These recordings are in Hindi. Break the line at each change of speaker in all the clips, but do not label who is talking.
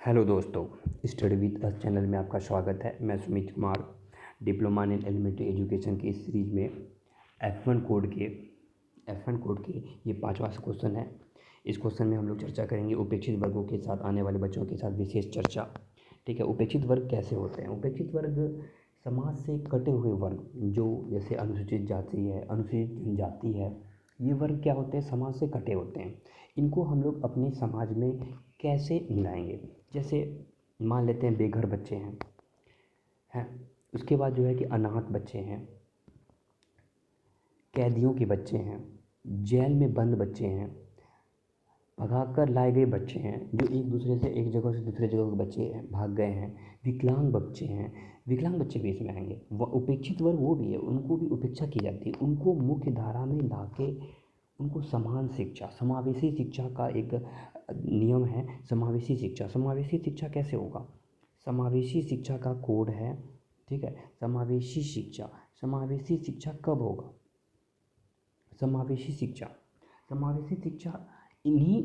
हेलो दोस्तों, स्टडी विद अस चैनल में आपका स्वागत है। मैं Sumit Kumar diploma in elementary education की इस सीरीज में F1 कोड के ये 5वां क्वेश्चन है। इस क्वेश्चन में हम लोग चर्चा करेंगे उपेक्षित वर्गों के साथ आने वाले बच्चों के साथ विशेष चर्चा। ठीक है, उपेक्षित वर्ग कैसे होते हैं? उपेक्षित वर्ग समाज से कटे हुए वर्ग, जो जैसे अनुसूचित जाति है, अनुसूचित जनजाति है, ये वर्ग क्या होते हैं? समाज से कटे होते हैं। इनको हम लोग अपने समाज में कैसे मिलाएंगे? जैसे मान लेते हैं बेघर बच्चे हैं। उसके बाद जो है कि अनाथ बच्चे हैं, कैदियों के बच्चे हैं, जेल में बंद बच्चे हैं, भगाकर लाए गए बच्चे हैं, जो एक दूसरे से एक जगह से दूसरे जगह के बच्चे हैं, भाग गए हैं, विकलांग बच्चे हैं। विकलांग बच्चे भी इसमें आएंगे। वह उपेक्षित वर्ग वो भी है, उनको भी उपेक्षा की जाती है। उनको मुख्य धारा में ला के उनको समान शिक्षा, समावेशी शिक्षा का एक नियम है। समावेशी शिक्षा, समावेशी शिक्षा कैसे होगा? समावेशी शिक्षा का कोड है, ठीक है। समावेशी शिक्षा, समावेशी शिक्षा कब होगा? समावेशी शिक्षा, समावेशी शिक्षा इन्हीं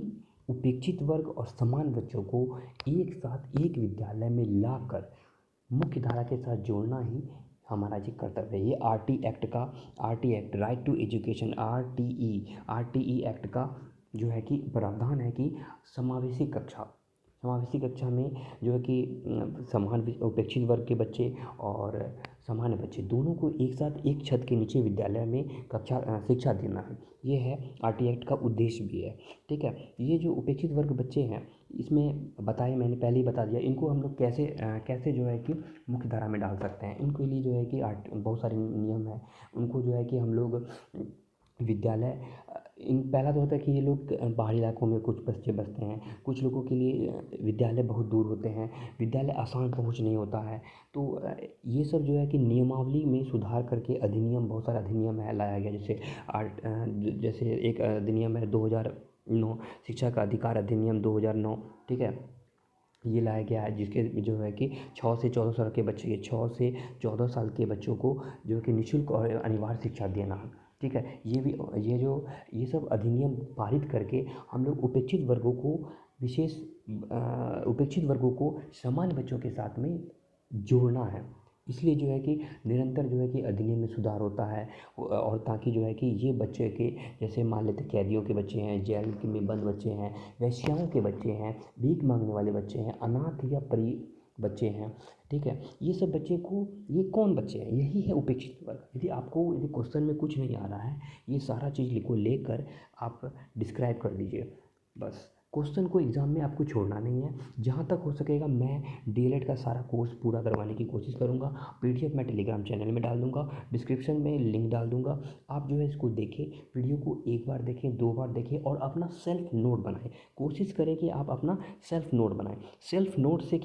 उपेक्षित वर्ग और समान बच्चों को एक साथ एक विद्यालय में लाकर मुख्य धारा के साथ जोड़ना ही हमारा जी कर्तव्य है। ये RT act, right to education, RTE act का जो है कि प्रावधान है कि समावेशी कक्षा में जो है कि समान उपेक्षित वर्ग के बच्चे और सामान्य बच्चे दोनों को एक साथ एक छत के नीचे विद्यालय में शिक्षा देना है। ये है आरटी एक्ट का उद्देश्य भी है, ठीक है। ये जो उपेक्षित वर्ग बच्चे हैं, इसमें मैंने पहले ही बता दिया, इनको हम लोग कैसे जो है कि मुख्य धारा में डाल सकते हैं। इनके लिए जो है कि बहुत सारे नियम है। उनको जो है कि हम लोग विद्यालय पहला तो होता है कि ये लोग पहाड़ी इलाकों में कुछ बच्चे बसते हैं, कुछ लोगों के लिए विद्यालय बहुत दूर होते हैं, विद्यालय आसान पहुंच नहीं होता है। तो ये सब जो है कि नियमावली में सुधार करके बहुत सारा अधिनियम है लाया गया। जैसे एक अधिनियम है 2009, शिक्षा का अधिकार अधिनियम 2009, ठीक है। ये लाया गया है जिसके जो है कि 6 से 14 साल के बच्चे 6 से 14 साल के बच्चों को जो है कि निःशुल्क और अनिवार्य शिक्षा देना है, ठीक है। ये सब अधिनियम पारित करके हम लोग उपेक्षित वर्गों को सामान्य बच्चों के साथ में जोड़ना है। इसलिए जो है कि निरंतर जो है कि अधिनियम में सुधार होता है, और ताकि जो है कि ये बच्चे के, जैसे मान लेते कैदियों के बच्चे हैं, जेल में बंद बच्चे हैं, वेश्याओं के बच्चे हैं, भीख मांगने वाले बच्चे हैं, अनाथ या परी बच्चे हैं, ठीक है। ये सब बच्चे को, ये कौन बच्चे हैं? यही है उपेक्षित वर्ग। यदि क्वेश्चन में कुछ नहीं आ रहा है, ये सारा चीज़ लिखो, लेकर आप डिस्क्राइब कर दीजिए। बस क्वेश्चन को एग्ज़ाम में आपको छोड़ना नहीं है। जहाँ तक हो सकेगा मैं डीएलएड का सारा कोर्स पूरा करवाने की कोशिश करूँगा। पीडीएफ मैं टेलीग्राम चैनल में डाल दूँगा, डिस्क्रिप्शन में लिंक डाल दूँगा। आप जो है इसको देखें, वीडियो को एक बार देखें, 2 बार देखें और अपना सेल्फ नोट बनाएं। कोशिश करें कि आप अपना सेल्फ नोट बनाएं। सेल्फ नोट से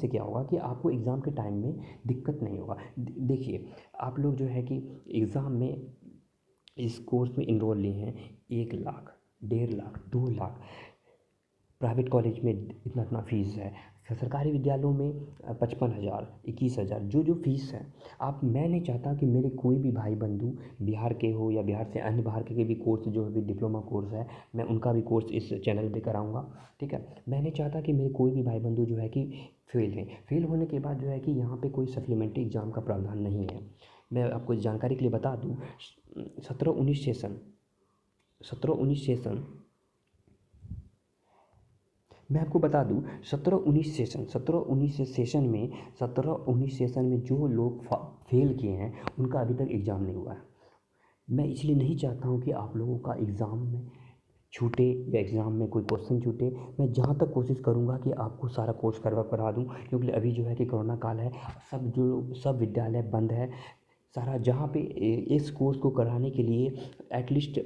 क्या होगा कि आपको एग्ज़ाम के टाइम में दिक्कत नहीं होगा। देखिए, आप लोग जो है कि एग्ज़ाम में इस कोर्स में इनरोल लिए हैं 1 लाख, 1.5 लाख, 2 लाख, प्राइवेट कॉलेज में इतना फीस है, सरकारी विद्यालयों में 55,000, 21,000 जो फीस है। मैं नहीं चाहता कि मेरे कोई भी भाई बंधु बिहार के हो या बिहार से अन्य बाहर के भी कोर्स जो भी डिप्लोमा कोर्स है, मैं उनका भी कोर्स इस चैनल पे कराऊंगा, ठीक है। मैं नहीं चाहता कि मेरे कोई भी भाई बंधु जो है कि फेल होने के बाद जो है कि यहाँ पे कोई सप्लीमेंट्री एग्ज़ाम का प्रावधान नहीं है। मैं आपको जानकारी के लिए बता दूँ, 17-19 मैं आपको बता दूं, 17-19 सेशन में जो लोग फेल किए हैं, उनका अभी तक एग्ज़ाम नहीं हुआ है। मैं इसलिए नहीं चाहता हूं कि आप लोगों का एग्ज़ाम में छूटे या एग्ज़ाम में कोई क्वेश्चन छूटे। मैं जहां तक कोशिश करूंगा कि आपको सारा कोर्स करा दूं, क्योंकि अभी जो है कि कोरोना काल है, सब विद्यालय बंद है। सारा जहाँ पे इस कोर्स को कराने के लिए एटलीस्ट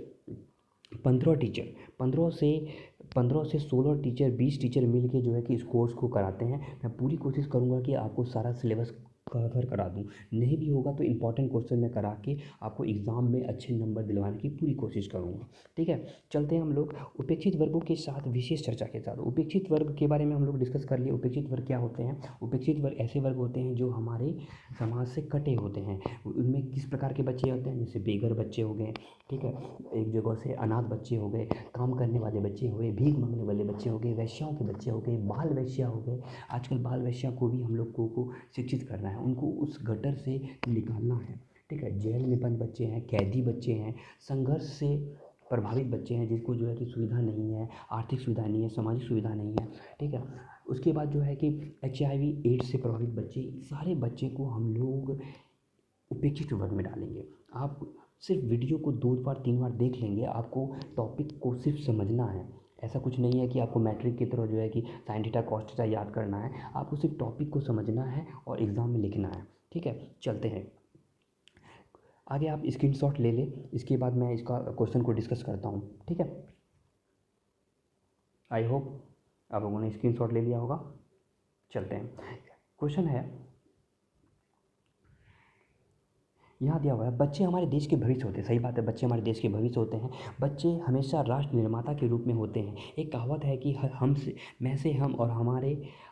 15 टीचर, 15 से 16 टीचर, 20 टीचर मिल के जो है कि इस कोर्स को कराते हैं। मैं पूरी कोशिश करूँगा कि आपको सारा सिलेबस कवर करा दूँ, नहीं भी होगा तो इम्पॉर्टेंट क्वेश्चन मैं करा के आपको एग्ज़ाम में अच्छे नंबर दिलवाने की पूरी कोशिश करूँगा। ठीक है, चलते हैं हम लोग उपेक्षित वर्गों के साथ विशेष चर्चा के साथ। उपेक्षित वर्ग के बारे में हम लोग डिस्कस कर लिए। उपेक्षित वर्ग क्या होते हैं? उपेक्षित वर्ग ऐसे वर्ग होते हैं जो हमारे समाज से कटे होते हैं। उनमें किस प्रकार के बच्चे होते हैं? जैसे बेघर बच्चे हो गए, ठीक है, एक जगह से अनाथ बच्चे हो गए, काम करने वाले बच्चे हुए, भीख मांगने वाले बच्चे हो गए, वेश्याओं के बच्चे हो गए, बाल वेश्या हो गए। आजकल बाल वेश्या को भी हम लोग को शिक्षित करना है, उनको उस गटर से निकालना है। ठीक है, जेल में बंद बच्चे हैं, कैदी बच्चे हैं, संघर्ष से प्रभावित बच्चे हैं जिसको जो है कि सुविधा नहीं है, आर्थिक सुविधा नहीं है, सामाजिक सुविधा नहीं है। ठीक है, उसके बाद जो है कि HIV एड्स से प्रभावित बच्चे, सारे बच्चे को हम लोग उपेक्षित वर्ग में डालेंगे। आप सिर्फ वीडियो को 2 बार 3 बार देख लेंगे, आपको टॉपिक को सिर्फ समझना है। ऐसा कुछ नहीं है कि आपको मैट्रिक की तरह जो है कि साइन थीटा कॉस थीटा याद करना है, आपको सिर्फ टॉपिक को समझना है और एग्ज़ाम में लिखना है। ठीक है, चलते हैं आगे। आप स्क्रीनशॉट ले लें, इसके बाद मैं इसका क्वेश्चन को डिस्कस करता हूँ। ठीक है, आई होप आप लोगों ने स्क्रीनशॉट ले लिया होगा। चलते हैं, क्वेश्चन है, यहाँ दिया हुआ है, बच्चे हमारे देश के भविष्य होते हैं। सही बात है, बच्चे हमारे देश के भविष्य होते हैं। बच्चे हमेशा राष्ट्र निर्माता के रूप में होते हैं। एक कहावत है कि हमसे मैं से हम और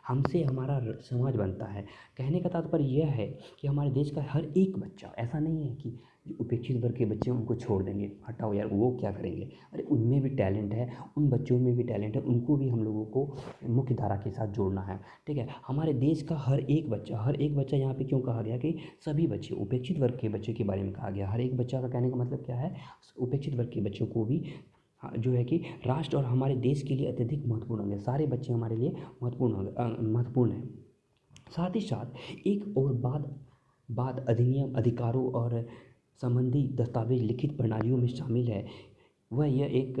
हमसे हमारा समाज बनता है। कहने का तात्पर्य यह है कि हमारे देश का हर एक बच्चा, ऐसा नहीं है कि जो उपेक्षित वर्ग के बच्चे उनको छोड़ देंगे, हटाओ यार वो क्या करेंगे। अरे उनमें भी टैलेंट है, उन बच्चों में भी टैलेंट है, उनको भी हम लोगों को मुख्य धारा के साथ जोड़ना है। ठीक है, हमारे देश का हर एक बच्चा यहाँ पे क्यों कहा गया कि सभी बच्चे, उपेक्षित वर्ग के बच्चों के बारे में कहा गया। हर एक बच्चा का कहने का मतलब क्या है? उपेक्षित वर्ग के बच्चों को भी हाँ, जो है कि राष्ट्र और हमारे देश के लिए अत्यधिक महत्वपूर्ण होंगे। सारे बच्चे हमारे लिए महत्वपूर्ण हैं। साथ ही साथ एक और बात अधिनियम, अधिकारों और संबंधी दस्तावेज लिखित प्रणालियों में शामिल है। वह यह एक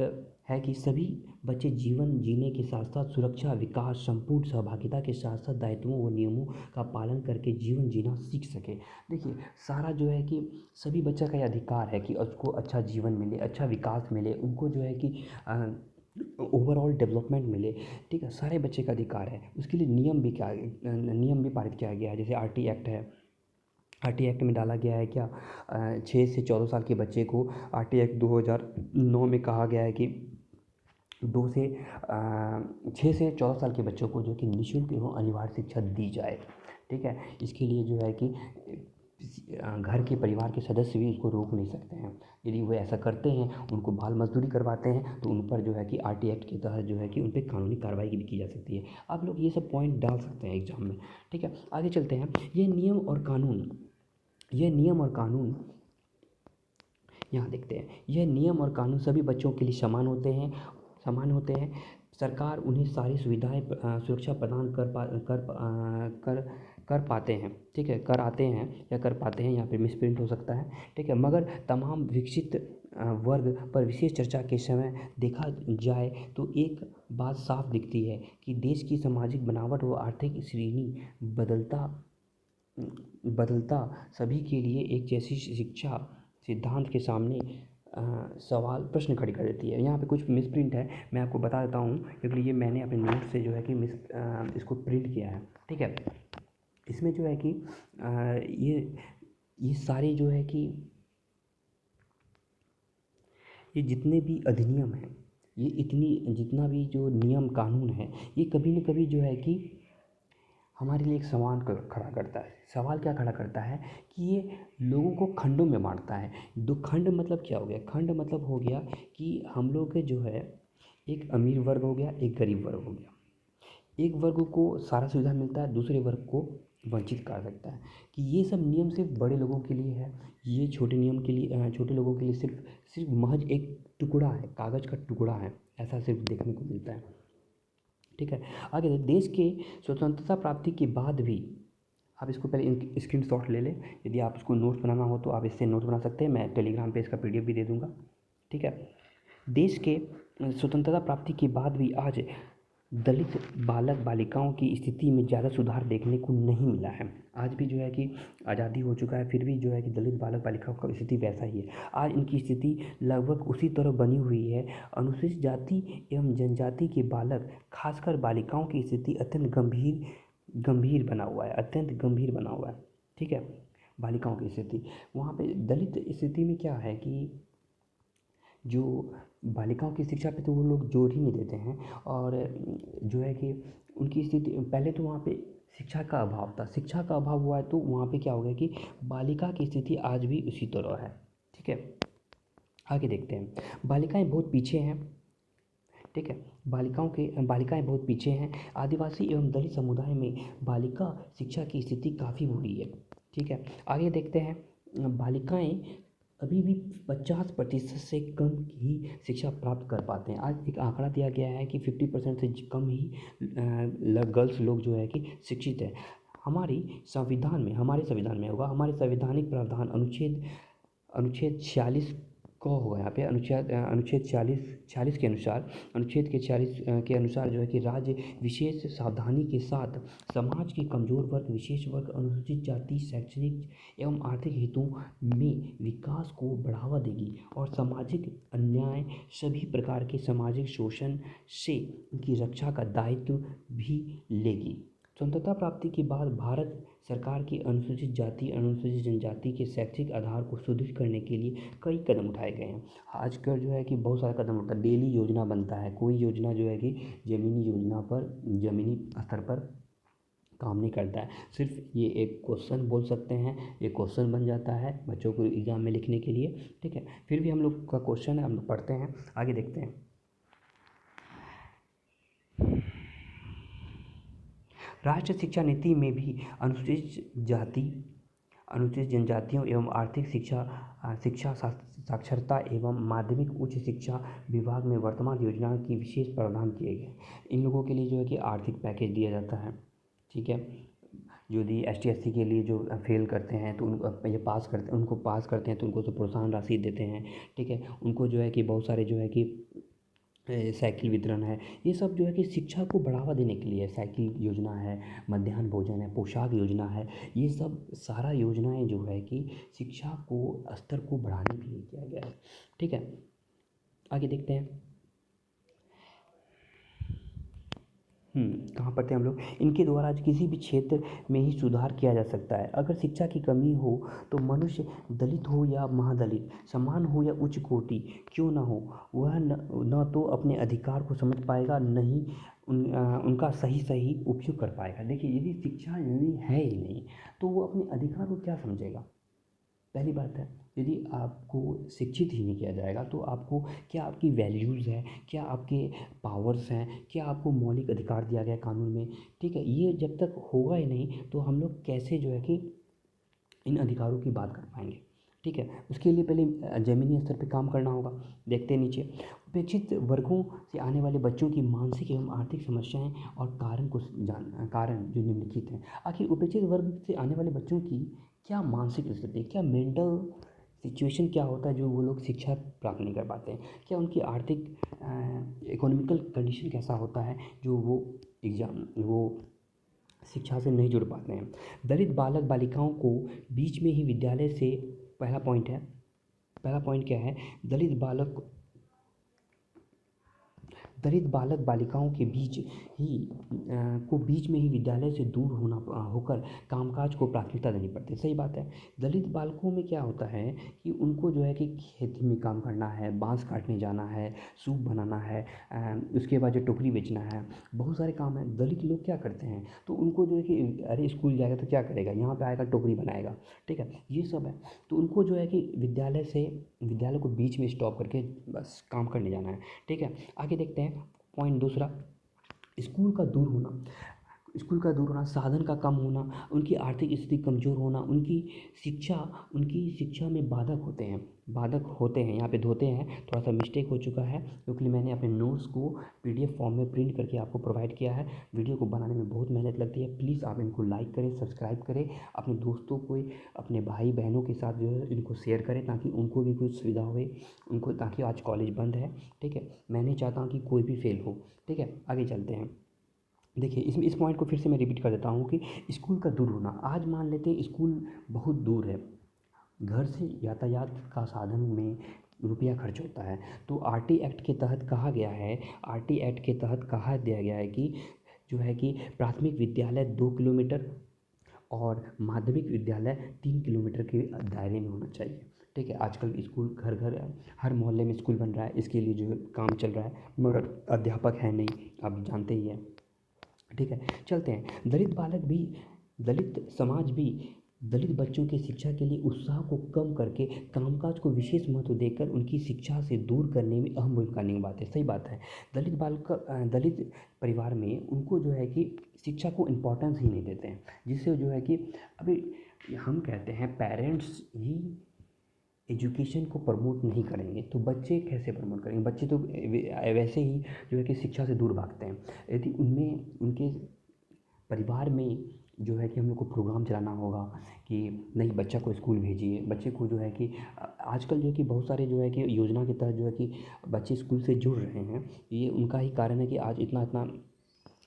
है कि सभी बच्चे जीवन जीने के साथ साथ सुरक्षा, विकास, संपूर्ण सहभागिता के साथ साथ दायित्वों व नियमों का पालन करके जीवन जीना सीख सके। देखिए, सारा जो है कि सभी बच्चा का ये अधिकार है कि उसको अच्छा जीवन मिले, अच्छा विकास मिले, उनको जो है कि ओवरऑल डेवलपमेंट मिले। ठीक है, सारे बच्चे का अधिकार है। उसके लिए नियम भी पारित किया गया है। जैसे RT एक्ट है, RT एक्ट में डाला गया है क्या, 6 से 14 साल के बच्चे को RT एक्ट 2009 में कहा गया है कि 6 से 14 साल के बच्चों को जो कि निःशुल्क एवं अनिवार्य शिक्षा दी जाए। ठीक है, इसके लिए जो है कि घर के परिवार के सदस्य भी उसको रोक नहीं सकते हैं। यदि वो ऐसा करते हैं, उनको बाल मजदूरी करवाते हैं, तो उन पर जो है कि RT एक्ट के तहत जो है कि उन पर कानूनी कार्रवाई भी की जा सकती है। आप लोग ये सब पॉइंट डाल सकते हैं एग्जाम में। ठीक है, आगे चलते हैं। ये नियम और कानून यहाँ देखते हैं। यह नियम और कानून सभी बच्चों के लिए समान होते हैं। सरकार उन्हें सारी सुविधाएं सुरक्षा प्रदान कर पाते हैं। ठीक है, कर पाते हैं, यहाँ पे मिसप्रिंट हो सकता है। ठीक है, मगर तमाम विकसित वर्ग पर विशेष चर्चा के समय देखा जाए तो एक बात साफ दिखती है कि देश की सामाजिक बनावट व आर्थिक श्रेणी बदलता सभी के लिए एक जैसी शिक्षा सिद्धांत के सामने सवाल प्रश्न खड़ी कर देती है। यहाँ पे कुछ मिसप्रिंट है, मैं आपको बता देता हूँ, क्योंकि ये मैंने अपने नोट से जो है कि इसको प्रिंट किया है। ठीक है, इसमें जो है कि ये सारे जो है कि ये जितने भी अधिनियम हैं, जितना भी जो नियम कानून है, ये कभी न कभी जो है कि हमारे लिए एक सवाल खड़ा करता है। सवाल क्या खड़ा करता है कि ये लोगों को खंडों में बांटता है। दो खंड मतलब क्या हो गया? खंड मतलब हो गया कि हम लोग के जो है एक अमीर वर्ग हो गया, एक गरीब वर्ग हो गया। एक वर्ग को सारा सुविधा मिलता है, दूसरे वर्ग को वंचित कर सकता है। कि ये सब नियम सिर्फ बड़े लोगों के लिए है, ये छोटे लोगों के लिए सिर्फ महज एक टुकड़ा है, कागज़ का टुकड़ा है, ऐसा सिर्फ देखने को मिलता है। ठीक है, आगे देश के स्वतंत्रता प्राप्ति के बाद भी, आप इसको पहले स्क्रीनशॉट ले लें। यदि आप इसको नोट्स बनाना हो तो आप इससे नोट बना सकते हैं, मैं टेलीग्राम पे इसका PDF भी दे दूँगा। ठीक है, देश के स्वतंत्रता प्राप्ति के बाद भी आज दलित बालक बालिकाओं की स्थिति में ज़्यादा सुधार देखने को नहीं मिला है। आज भी जो है कि आज़ादी हो चुका है, फिर भी जो है कि दलित बालक बालिकाओं का स्थिति वैसा ही है। आज इनकी स्थिति लगभग उसी तरह बनी हुई है। अनुसूचित जाति एवं जनजाति के बालक, खासकर बालिकाओं की स्थिति अत्यंत गंभीर बना हुआ है। ठीक है। बालिकाओं की स्थिति, वहाँ पे दलित स्थिति में क्या है कि जो बालिकाओं की शिक्षा पे तो वो लोग जोर ही नहीं देते हैं, और जो है कि उनकी स्थिति पहले तो वहाँ पे शिक्षा का अभाव था, शिक्षा का अभाव हुआ है तो वहाँ पे क्या हो गया कि बालिका की स्थिति आज भी उसी तरह है। ठीक है, आगे देखते हैं। बालिकाएं बहुत पीछे हैं। ठीक है, बालिकाएं बहुत पीछे हैं। आदिवासी एवं दलित समुदाय में बालिका शिक्षा की स्थिति काफ़ी बुरी है। ठीक है, आगे देखते हैं। बालिकाएं अभी भी 50% से कम ही शिक्षा प्राप्त कर पाते हैं। आज एक आंकड़ा दिया गया है कि 50% से कम ही गर्ल्स लोग जो है कि शिक्षित है। हमारे संविधान में होगा, हमारे संवैधानिक प्रावधान अनुच्छेद 46 को होगा यहाँ पे, अनुच्छेद 46 के अनुसार, अनुच्छेद के 46 के अनुसार जो है कि राज्य विशेष सावधानी के साथ समाज के कमज़ोर वर्ग, विशेष वर्ग, अनुसूचित जाति, शैक्षणिक एवं आर्थिक हितों में विकास को बढ़ावा देगी और सामाजिक अन्याय, सभी प्रकार के सामाजिक शोषण से उनकी रक्षा का दायित्व भी लेगी। स्वतंत्रता प्राप्ति के बाद भारत सरकार की अनुसूचित जाति, अनुसूचित जनजाति के शैक्षिक आधार को सुदृढ़ करने के लिए कई कदम उठाए गए हैं। आजकल जो है कि बहुत सारा कदम उठा, डेली योजना बनता है, कोई योजना जो है कि ज़मीनी स्तर पर काम नहीं करता है। सिर्फ ये एक क्वेश्चन बोल सकते हैं, एक क्वेश्चन बन जाता है बच्चों को एग्ज़ाम में लिखने के लिए। ठीक है, फिर भी हम लोग का क्वेश्चन है, हम लोग पढ़ते हैं, आगे देखते हैं। राष्ट्रीय शिक्षा नीति में भी अनुसूचित जाति, अनुसूचित जनजातियों एवं आर्थिक शिक्षा साक्षरता एवं माध्यमिक उच्च शिक्षा विभाग में वर्तमान योजना की विशेष प्रावधान किए गए। इन लोगों के लिए जो है कि आर्थिक पैकेज दिया जाता है। ठीक है, यदि ST SC के लिए जो फेल करते हैं तो उनको पास करते हैं तो उनको तो प्रोत्साहन राशि देते हैं। ठीक है, उनको जो है कि बहुत सारे जो है कि साइकिल वितरण है, ये सब जो है कि शिक्षा को बढ़ावा देने के लिए, साइकिल योजना है, मध्याह्न भोजन है, पोशाक योजना है, ये सब सारा योजनाएं जो है कि शिक्षा को स्तर को बढ़ाने के लिए किया गया है। ठीक है, आगे देखते हैं। कहाँ पढ़ते हैं हम लोग? इनके द्वारा किसी भी क्षेत्र में ही सुधार किया जा सकता है। अगर शिक्षा की कमी हो तो मनुष्य दलित हो या महादलित, समान हो या उच्च कोटि क्यों ना हो, वह न तो अपने अधिकार को समझ पाएगा, न ही उनका सही उपयोग कर पाएगा। देखिए, यदि शिक्षा यदि है ही नहीं तो वो अपने अधिकार को क्या समझेगा? पहली बात है, यदि आपको शिक्षित ही नहीं किया जाएगा तो आपको क्या, आपकी वैल्यूज़ है क्या, आपके पावर्स हैं क्या, आपको मौलिक अधिकार दिया गया है कानून में। ठीक है, ये जब तक होगा ही नहीं तो हम लोग कैसे जो है कि इन अधिकारों की बात कर पाएंगे। ठीक है, उसके लिए पहले ज़मीनी स्तर पे काम करना होगा। देखते हैं नीचे, उपेक्षित वर्गों से आने वाले बच्चों की मानसिक एवं आर्थिक समस्याएं और कारण जो निम्नलिखित हैं। आखिर उपेक्षित वर्ग से आने वाले बच्चों की क्या मानसिक स्थिति, क्या मेंटल सिचुएशन क्या होता है जो वो लोग शिक्षा प्राप्त नहीं कर पाते हैं, क्या उनकी आर्थिक इकोनॉमिकल कंडीशन कैसा होता है जो वो शिक्षा से नहीं जुड़ पाते हैं। दलित बालक बालिकाओं को बीच में ही विद्यालय से, पहला पॉइंट क्या है, दलित बालक बालिकाओं के बीच में ही विद्यालय से दूर होकर कामकाज को प्राथमिकता देनी पड़ती है। सही बात है। दलित बालकों में क्या होता है कि उनको जो है कि खेती में काम करना है, बांस काटने जाना है, सूप बनाना है, उसके बाद जो टोकरी बेचना है, बहुत सारे काम हैं। दलित लोग क्या करते हैं तो उनको जो है कि अरे स्कूल जाएगा तो क्या करेगा, यहाँ पे आएगा टोकरी बनाएगा। ठीक है, ये सब है। तो उनको जो है कि विद्यालय को बीच में स्टॉप करके बस काम करने जाना है। ठीक है, आगे देखते हैं। पॉइंट दूसरा, स्कूल का दूर होना, साधन का कम होना, उनकी आर्थिक स्थिति कमज़ोर होना, उनकी शिक्षा में बाधक होते हैं। यहाँ पे धोते हैं, थोड़ा सा मिस्टेक हो चुका है क्योंकि मैंने अपने नोट्स को PDF फॉर्म में प्रिंट करके आपको प्रोवाइड किया है। वीडियो को बनाने में बहुत मेहनत लगती है। प्लीज़ आप इनको लाइक करें, सब्सक्राइब करें, अपने दोस्तों को, अपने भाई बहनों के साथ जो है इनको शेयर करें ताकि उनको भी कुछ सुविधा होए, ताकि आज कॉलेज बंद है। ठीक है, मैं नहीं चाहता हूँ कि कोई भी फेल हो। ठीक है, आगे चलते हैं। देखिए, इस पॉइंट को फिर से मैं रिपीट कर देता हूँ कि स्कूल का दूर होना। आज मान लेते हैं स्कूल बहुत दूर है, घर से यातायात का साधन में रुपया खर्च होता है, तो RT एक्ट के तहत कहा दिया गया है कि जो है कि प्राथमिक विद्यालय 2 किलोमीटर और माध्यमिक विद्यालय 3 किलोमीटर के दायरे में होना चाहिए। ठीक है, आजकल स्कूल घर घर हर मोहल्ले में स्कूल बन रहा है, इसके लिए जो है काम चल रहा है, मगर अध्यापक है नहीं, आप जानते ही हैं। ठीक है, चलते हैं। दलित समाज भी दलित बच्चों की शिक्षा के लिए उत्साह को कम करके कामकाज को विशेष महत्व देकर उनकी शिक्षा से दूर करने में अहम भूमिका निभाते हैं। सही बात है। दलित परिवार में उनको जो है कि शिक्षा को इम्पोर्टेंस ही नहीं देते हैं, जिससे जो है कि अभी हम कहते हैं पेरेंट्स ही एजुकेशन को प्रमोट नहीं करेंगे तो बच्चे कैसे प्रमोट करेंगे। बच्चे तो वैसे ही जो है कि शिक्षा से दूर भागते हैं। यदि उनमें उनके परिवार में जो है कि हम लोग को प्रोग्राम चलाना होगा कि नहीं, बच्चा को स्कूल भेजिए, बच्चे को जो है कि आजकल जो है कि बहुत सारे जो है कि योजना के तहत जो है कि बच्चे स्कूल से जुड़ रहे हैं। ये उनका ही कारण है कि आज इतना इतना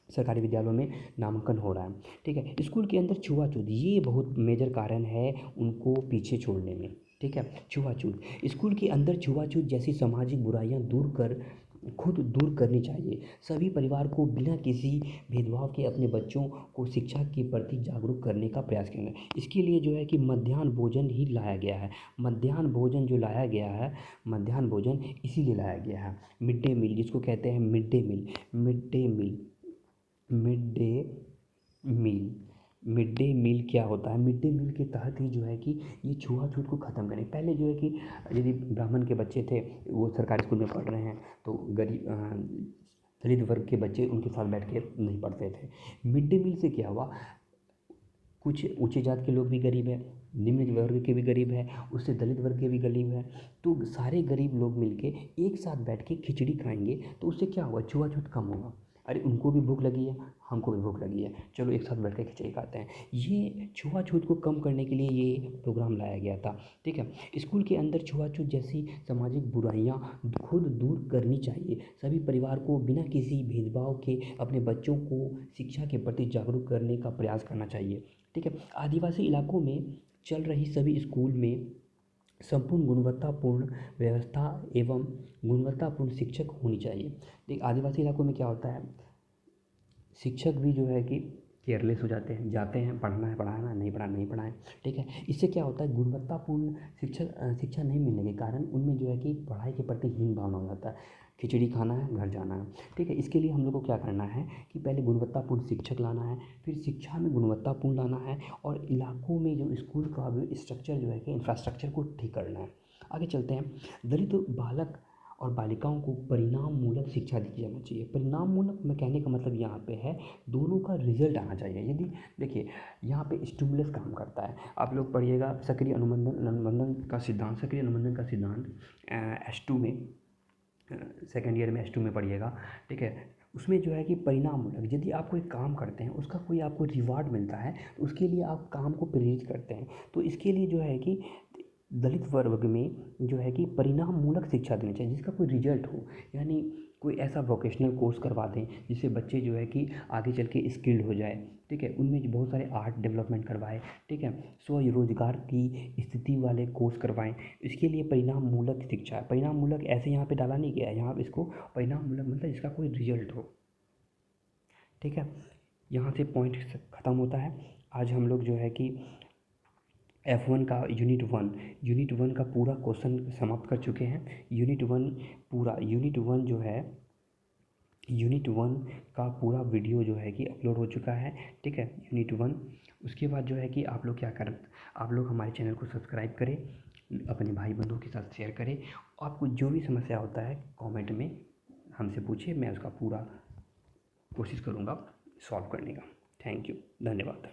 सरकारी विद्यालयों में नामांकन हो रहा है। ठीक है, स्कूल के अंदर छुआछूत ये बहुत मेजर कारण है उनको पीछे छोड़ने में। ठीक है, छुआछूत स्कूल के अंदर छुआछूत जैसी सामाजिक बुराइयां खुद दूर करनी चाहिए। सभी परिवार को बिना किसी भेदभाव के अपने बच्चों को शिक्षा के प्रति जागरूक करने का प्रयास करना है। इसके लिए जो है कि मध्याह्न भोजन ही लाया गया है। मध्याह्न भोजन जो लाया गया है, मध्याह्न भोजन इसीलिए लाया गया है। मिड डे मील जिसको कहते हैं mid day meal, mid day meal mid day meal mid day meal क्या होता है? मिड डे मील के तहत ही जो है कि ये छुआछूत को ख़त्म करें। पहले जो है कि यदि ब्राह्मण के बच्चे थे, वो सरकारी स्कूल में पढ़ रहे हैं, तो दलित वर्ग के बच्चे उनके साथ बैठ के नहीं पढ़ते थे। मिड डे मील से क्या हुआ, कुछ ऊंचे जात के लोग भी गरीब हैं, निम्न वर्ग के भी गरीब हैं, उससे दलित वर्ग के भी गरीब हैं, तो सारे गरीब लोग मिलके एक साथ बैठ के खिचड़ी खाएंगे तो उससे क्या होगा, छुआछूत कम होगा। अरे उनको भी भूख लगी है, हमको भी भूख लगी है, चलो एक साथ बैठ के खिचड़ी खाते हैं। ये छुआछूत को कम करने के लिए ये प्रोग्राम लाया गया था। ठीक है, स्कूल के अंदर छुआछूत जैसी सामाजिक बुराइयां खुद दूर करनी चाहिए। सभी परिवार को बिना किसी भेदभाव के अपने बच्चों को शिक्षा के प्रति जागरूक करने का प्रयास करना चाहिए। ठीक है, आदिवासी इलाकों में चल रही सभी स्कूल में संपूर्ण गुणवत्तापूर्ण व्यवस्था एवं गुणवत्तापूर्ण शिक्षक होनी चाहिए। देखिए आदिवासी इलाकों में क्या होता है, शिक्षक भी जो है कि केयरलेस हो जाते हैं, जाते हैं पढ़ना है पढ़ाना, नहीं पढ़ाना नहीं पढ़ाएं। ठीक है, इससे क्या होता है, गुणवत्तापूर्ण शिक्षा नहीं मिलने के कारण उनमें जो है कि पढ़ाई के प्रति हीन भावना हो जाता है, खिचड़ी खाना है घर जाना है। ठीक है, इसके लिए हम लोग को क्या करना है कि पहले गुणवत्तापूर्ण शिक्षक लाना है, फिर शिक्षा में गुणवत्तापूर्ण लाना है, और इलाकों में जो स्कूल का भी स्ट्रक्चर जो है कि इंफ्रास्ट्रक्चर को ठीक करना है। आगे चलते हैं। दलित बालक और बालिकाओं को परिणाम मूलक शिक्षा दी जाना चाहिए। परिणाम मूलक में कहने का मतलब यहाँ पे है दोनों का रिजल्ट आना चाहिए। यदि देखिए यहाँ पे स्टिमुलस काम करता है, आप लोग पढ़िएगा सक्रिय अनुबंधन का सिद्धांत, सक्रिय अनुबंधन का सिद्धांत S2 में, सेकेंड ईयर में S2 में पढ़िएगा। ठीक है, उसमें जो है कि परिणाम मूलक, यदि आप कोई काम करते हैं उसका कोई आपको रिवार्ड मिलता है तो उसके लिए आप काम को प्रेरित करते हैं। तो इसके लिए जो है कि दलित वर्ग में जो है कि परिणाम मूलक शिक्षा देनी चाहिए जिसका कोई रिजल्ट हो। यानी कोई ऐसा वोकेशनल कोर्स करवा दें जिससे बच्चे जो है कि आगे चल के स्किल्ड हो जाए। ठीक है, उनमें जो बहुत सारे आर्ट डेवलपमेंट करवाएं। ठीक है, स्वरोजगार की स्थिति वाले कोर्स करवाएं। इसके लिए परिणाम मूलक शिक्षा है। परिणाम मूलक ऐसे यहाँ पे डाला नहीं गया है, यहाँ पे इसको परिणाम मूलक मतलब इसका कोई रिजल्ट हो। ठीक है, यहाँ से पॉइंट ख़त्म होता है। आज हम लोग जो है कि F1 का यूनिट वन का पूरा क्वेश्चन समाप्त कर चुके हैं। यूनिट वन का पूरा वीडियो जो है कि अपलोड हो चुका है। ठीक है, यूनिट 1। उसके बाद जो है कि आप लोग क्या करें, आप लोग हमारे चैनल को सब्सक्राइब करें, अपने भाई बंधुओं के साथ शेयर करें। आपको जो भी समस्या होता है कमेंट में हमसे पूछिए, मैं उसका पूरा कोशिश करूँगा सॉल्व करने का। थैंक यू, धन्यवाद।